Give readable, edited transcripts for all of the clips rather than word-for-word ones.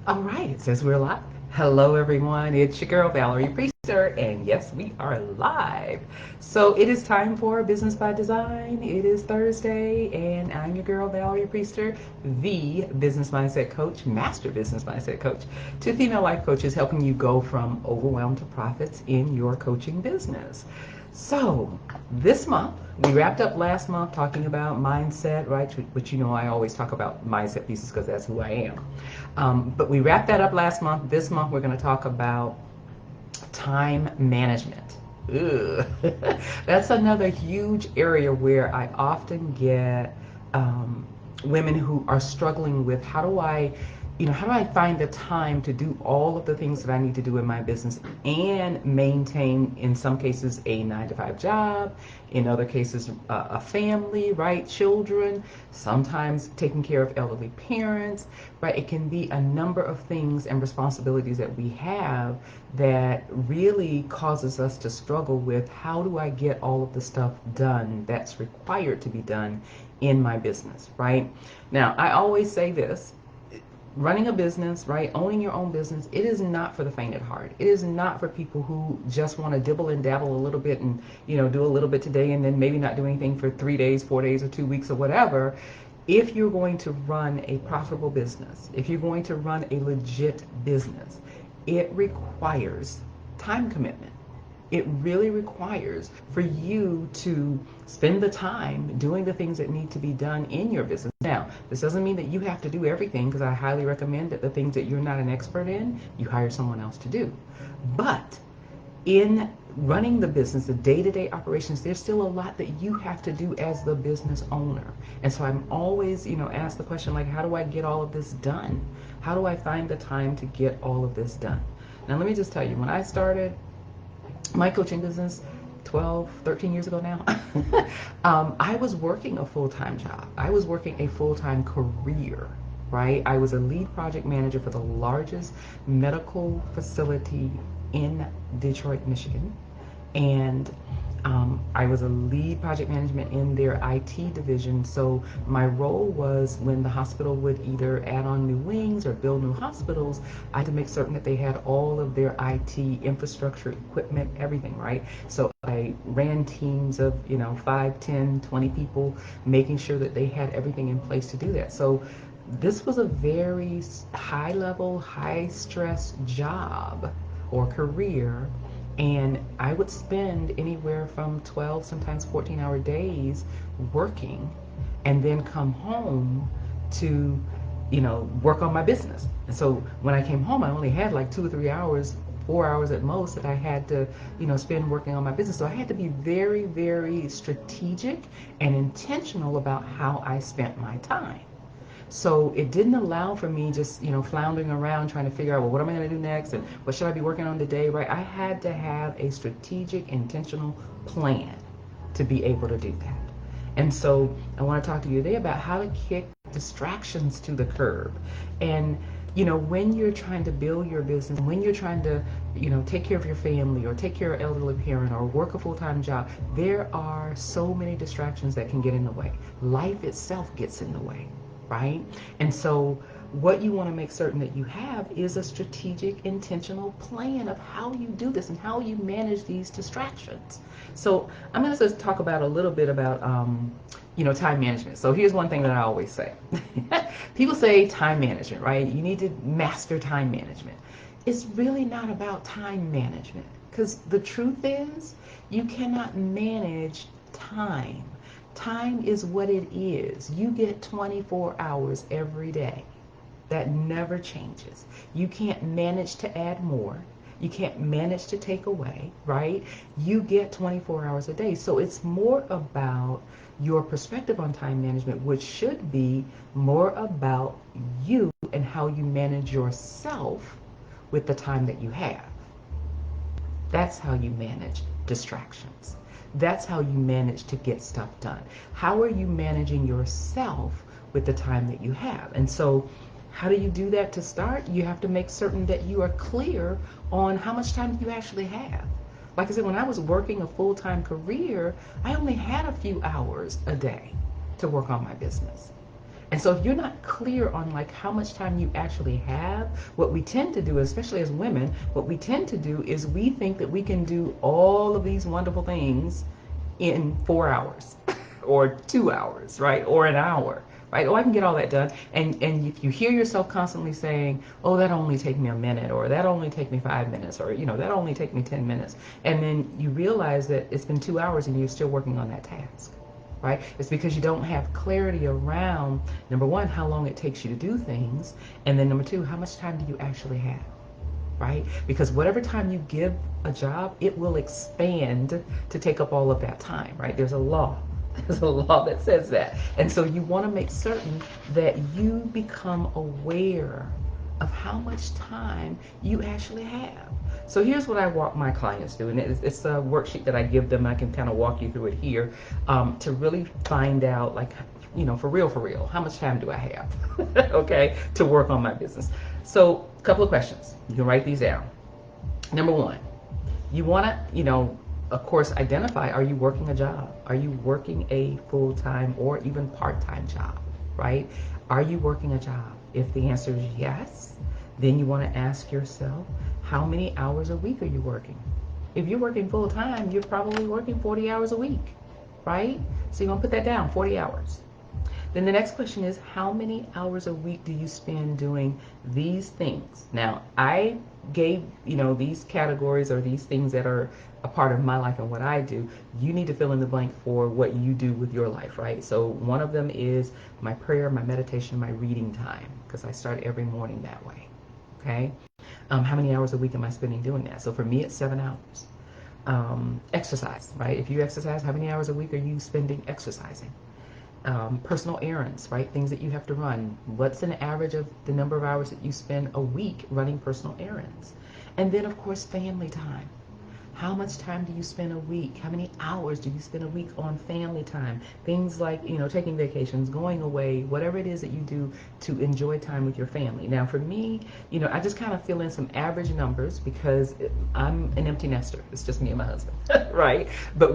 All right, it says we're live. Hello, everyone. It's your girl, Valerie Priester, and yes, we are live. So it is time for Business by Design. It is Thursday, and I'm your girl, Valerie Priester, the business mindset coach, master business mindset coach, to female life coaches, helping you go from overwhelmed to profits in your coaching business. So this month, we wrapped up last month talking about mindset, right? Which you know I always talk about mindset pieces because that's who I am. But we wrapped that up last month. This month, we're going to talk about time management. Ugh. That's another huge area where I often get women who are struggling with how do I find the time to do all of the things that I need to do in my business and maintain, in some cases, a 9 to 5 job, in other cases, a family, right? Children, sometimes taking care of elderly parents, right? It can be a number of things and responsibilities that we have that really causes us to struggle with how do I get all of the stuff done that's required to be done in my business, right? Now, I always say this. Running a business, right, owning your own business, it is not for the faint at heart. It is not for people who just want to dibble and dabble a little bit and, do a little bit today and then maybe not do anything for 3 days, 4 days, or 2 weeks or whatever. If you're going to run a profitable business, if you're going to run a legit business, it requires time commitment. It really requires for you to spend the time doing the things that need to be done in your business. Now, this doesn't mean that you have to do everything, because I highly recommend that the things that you're not an expert in, you hire someone else to do. But in running the business, the day-to-day operations, there's still a lot that you have to do as the business owner. And so I'm always, asked the question, like, how do I get all of this done? How do I find the time to get all of this done? Now, let me just tell you, when I started my coaching business 12, 13 years ago now, I was working a full-time job. I was working a full-time career, right? I was a lead project manager for the largest medical facility in Detroit, Michigan. And I was a lead project management in their IT division. So my role was, when the hospital would either add on new wings or build new hospitals, I had to make certain that they had all of their IT infrastructure, equipment, everything, right? So I ran teams of, 5, 10, 20 people, making sure that they had everything in place to do that. So this was a very high level, high stress job or career. And I would spend anywhere from 12, sometimes 14-hour days working, and then come home to, work on my business. And so when I came home, I only had like 2 or 3 hours, 4 hours at most, that I had to, spend working on my business. So I had to be very, very strategic and intentional about how I spent my time. So it didn't allow for me just, floundering around trying to figure out, well, what am I going to do next? And what should I be working on today, right? I had to have a strategic, intentional plan to be able to do that. And so I want to talk to you today about how to kick distractions to the curb. And, when you're trying to build your business, when you're trying to, take care of your family or take care of an elderly parent or work a full-time job, there are so many distractions that can get in the way. Life itself gets in the way, right? And so what you want to make certain that you have is a strategic, intentional plan of how you do this and how you manage these distractions. So I'm going to just talk about a little bit about, time management. So here's one thing that I always say. People say time management, right? You need to master time management. It's really not about time management, because the truth is you cannot manage time. Time is what it is. You get 24 hours every day. That never changes. You can't manage to add more. You can't manage to take away, right? You get 24 hours a day. So it's more about your perspective on time management, which should be more about you and how you manage yourself with the time that you have. That's how you manage distractions. That's how you manage to get stuff done. How are you managing yourself with the time that you have? And so how do you do that? To start, you have to make certain that you are clear on how much time you actually have. Like I said, when I was working a full-time career, I only had a few hours a day to work on my business. And so if you're not clear on like how much time you actually have, what we tend to do, especially as women, what we tend to do is we think that we can do all of these wonderful things in 4 hours or 2 hours, right? Or an hour, right? Oh, I can get all that done. And if you hear yourself constantly saying, oh, that only take me a minute, or that only take me 5 minutes, or that only take me 10 minutes. And then you realize that it's been 2 hours and you're still working on that task. Right? It's because you don't have clarity around, number one, how long it takes you to do things, and then number two, how much time do you actually have, right? Because whatever time you give a job, it will expand to take up all of that time, right? There's a law. There's a law that says that. And so you want to make certain that you become aware of how much time you actually have. So here's what I walk my clients through, and it's a worksheet that I give them. I can kind of walk you through it here to really find out, like, for real, how much time do I have, okay, to work on my business. So a couple of questions. You can write these down. Number one, you want to, of course, identify, are you working a job? Are you working a full-time or even part-time job, right? Are you working a job? If the answer is yes, then you want to ask yourself, how many hours a week are you working? If you're working full-time, you're probably working 40 hours a week, right? So you want to put that down, 40 hours. Then the next question is, how many hours a week do you spend doing these things? Now, I gave, these categories or these things that are a part of my life and what I do. You need to fill in the blank for what you do with your life, right? So one of them is my prayer, my meditation, my reading time, because I start every morning that way, okay? How many hours a week am I spending doing that? So for me, it's 7 hours. Exercise, right? If you exercise, how many hours a week are you spending exercising? Personal errands, right? Things that you have to run. What's an average of the number of hours that you spend a week running personal errands? And then, of course, family time. How much time do you spend a week? How many hours do you spend a week on family time? Things like, taking vacations, going away, whatever it is that you do to enjoy time with your family. Now, for me, I just kind of fill in some average numbers because I'm an empty nester. It's just me and my husband, right? But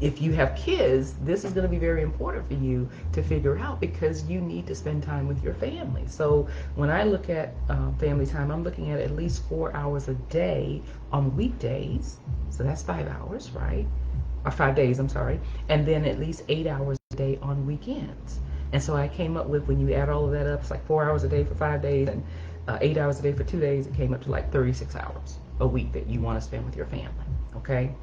if you have kids, this is going to be very important for you to figure out because you need to spend time with your family. So when I look at family time, I'm looking at least 4 hours a day on weekdays. So that's 5 hours, right? Or 5 days, I'm sorry. And then at least 8 hours a day on weekends. And so I came up with, when you add all of that up, it's like 4 hours a day for 5 days and 8 hours a day for 2 days. It came up to like 36 hours a week that you want to spend with your family, okay?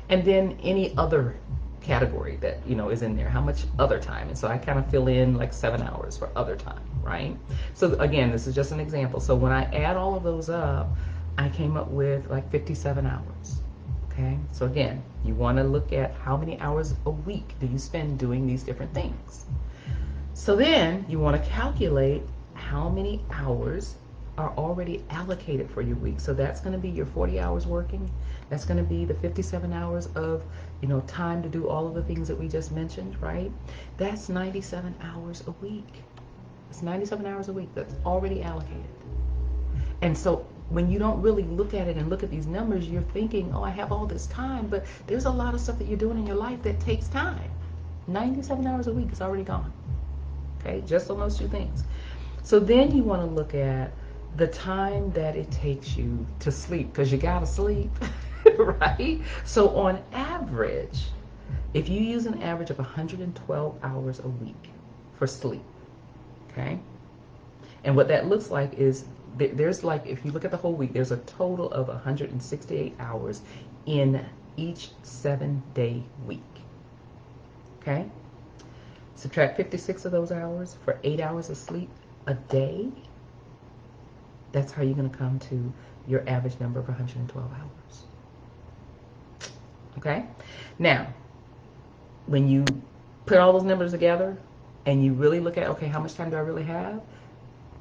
And then any other category that is in there, how much other time. And so I kind of fill in like 7 hours for other time, right? So again, this is just an example. So when I add all of those up, I came up with like 57 hours. Okay, so again, you want to look at how many hours a week do you spend doing these different things. So then you want to calculate how many hours are already allocated for your week. So that's going to be your 40 hours working. That's going to be the 57 hours of, time to do all of the things that we just mentioned, right? That's 97 hours a week. It's 97 hours a week that's already allocated. And so when you don't really look at it and look at these numbers, you're thinking, oh, I have all this time, but there's a lot of stuff that you're doing in your life that takes time. 97 hours a week is already gone. Okay, just on those two things. So then you want to look at the time that it takes you to sleep, because you gotta sleep, right? So on average, if you use an average of 112 hours a week for sleep, okay? And what that looks like is there's like, if you look at the whole week, there's a total of 168 hours in each 7-day week, okay? Subtract 56 of those hours for 8 hours of sleep a day. That's how you're going to come to your average number of 112 hours. Okay? Now, when you put all those numbers together and you really look at, okay, how much time do I really have?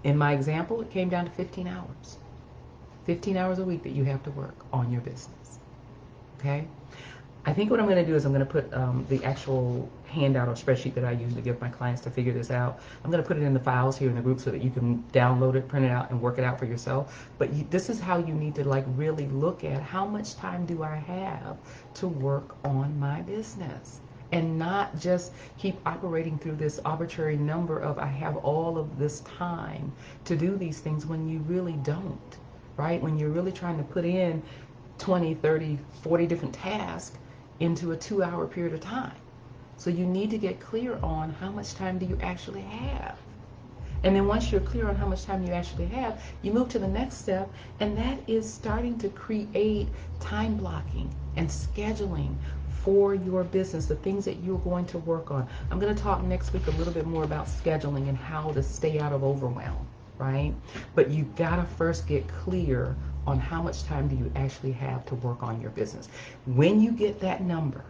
In my example, it came down to 15 hours. 15 hours a week that you have to work on your business. Okay? I think what I'm going to do is I'm going to put the actual handout or spreadsheet that I use to give my clients to figure this out. I'm going to put it in the files here in the group so that you can download it, print it out, and work it out for yourself. But this is how you need to like really look at how much time do I have to work on my business. and not just keep operating through this arbitrary number of I have all of this time to do these things when you really don't, right? When you're really trying to put in 20, 30, 40 different tasks into a 2-hour period of time. So you need to get clear on how much time do you actually have. And then once you're clear on how much time you actually have, you move to the next step, and that is starting to create time blocking and scheduling for your business, the things that you're going to work on. I'm going to talk next week a little bit more about scheduling and how to stay out of overwhelm, right? But you've got to first get clear on how much time do you actually have to work on your business. When you get that number,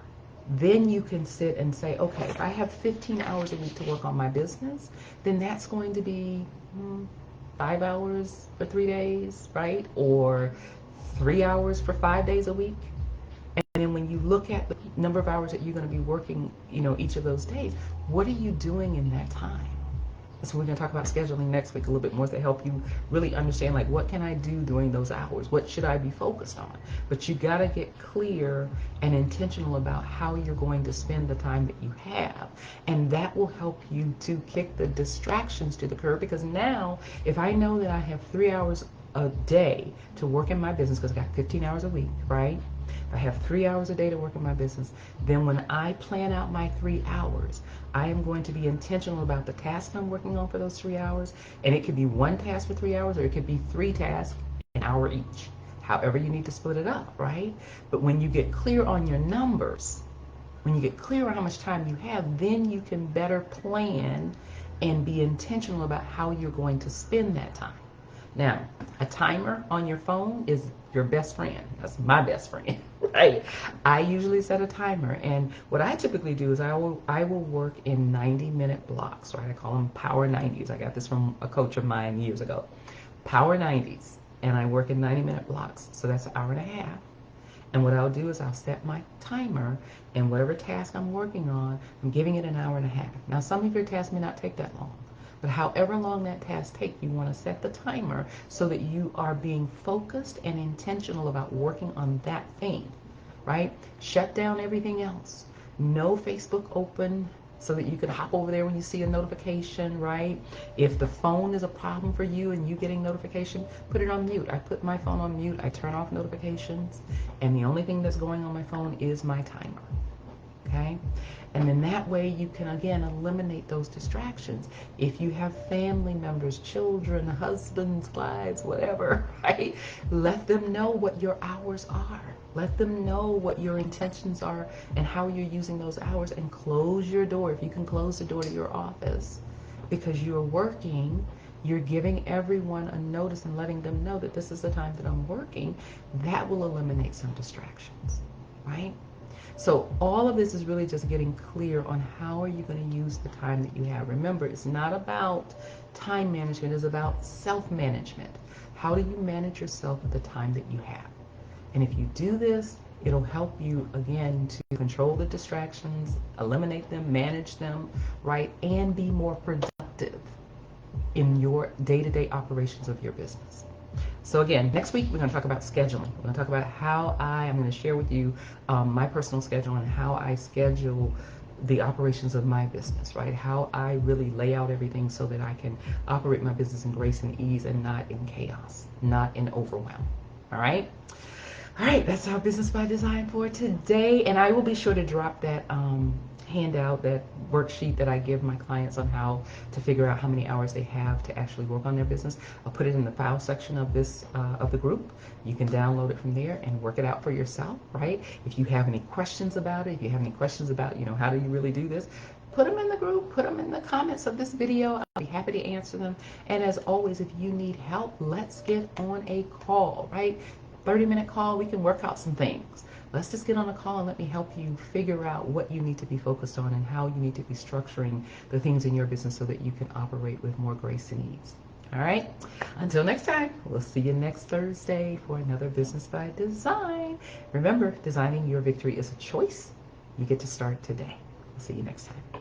then you can sit and say, okay, if I have 15 hours a week to work on my business, then that's going to be 5 hours for 3 days, right? Or 3 hours for 5 days a week. And then when you look at the number of hours that you're going to be working, each of those days, what are you doing in that time? So we're going to talk about scheduling next week a little bit more to help you really understand, like, what can I do during those hours? What should I be focused on? But you got to get clear and intentional about how you're going to spend the time that you have. And that will help you to kick the distractions to the curb, because now if I know that I have 3 hours a day to work in my business, because I got 15 hours a week, right? If I have 3 hours a day to work in my business, then when I plan out my 3 hours, I am going to be intentional about the task I'm working on for those 3 hours. And it could be one task for 3 hours, or it could be 3 tasks, an hour each. However you need to split it up, right? But when you get clear on your numbers, when you get clear on how much time you have, then you can better plan and be intentional about how you're going to spend that time. Now, a timer on your phone is your best friend. That's my best friend, right? I usually set a timer, and what I typically do is I will work in 90-minute blocks, right? I call them Power 90s. I got this from a coach of mine years ago. Power 90s, and I work in 90-minute blocks, so that's an hour and a half. And what I'll do is I'll set my timer, and whatever task I'm working on, I'm giving it an hour and a half. Now, some of your tasks may not take that long. But however long that task takes, you want to set the timer so that you are being focused and intentional about working on that thing, right? Shut down everything else. No Facebook open so that you can hop over there when you see a notification, right? If the phone is a problem for you and you getting notification, put it on mute. I put my phone on mute. I turn off notifications, and the only thing that's going on my phone is my timer. Okay? And then that way you can, again, eliminate those distractions. If you have family members, children, husbands, wives, whatever, right? Let them know what your hours are. Let them know what your intentions are and how you're using those hours, and close your door. If you can close the door to your office because you're working, you're giving everyone a notice and letting them know that this is the time that I'm working. That will eliminate some distractions, right? So all of this is really just getting clear on how are you going to use the time that you have. Remember, it's not about time management, it's about self-management. How do you manage yourself with the time that you have? And if you do this, it'll help you, again, to control the distractions, eliminate them, manage them, right, and be more productive in your day-to-day operations of your business. So again, next week we're going to talk about scheduling. We're going to talk about how I'm going to share with you my personal schedule and how I schedule the operations of my business, right? How I really lay out everything so that I can operate my business in grace and ease and not in chaos, not in overwhelm. All right? All right, that's our Business by Design for today. And I will be sure to drop that handout, that worksheet that I give my clients on how to figure out how many hours they have to actually work on their business. I'll put it in the file section of this of the group. You can download it from there and work it out for yourself, right? If you have any questions about it, if you have any questions about, how do you really do this, put them in the group, put them in the comments of this video. I'll be happy to answer them. And as always, if you need help, let's get on a call, right? 30-minute call, we can work out some things. Let's just get on a call and let me help you figure out what you need to be focused on and how you need to be structuring the things in your business so that you can operate with more grace and ease. All right? Until next time, we'll see you next Thursday for another Business by Design. Remember, designing your victory is a choice. You get to start today. I'll see you next time.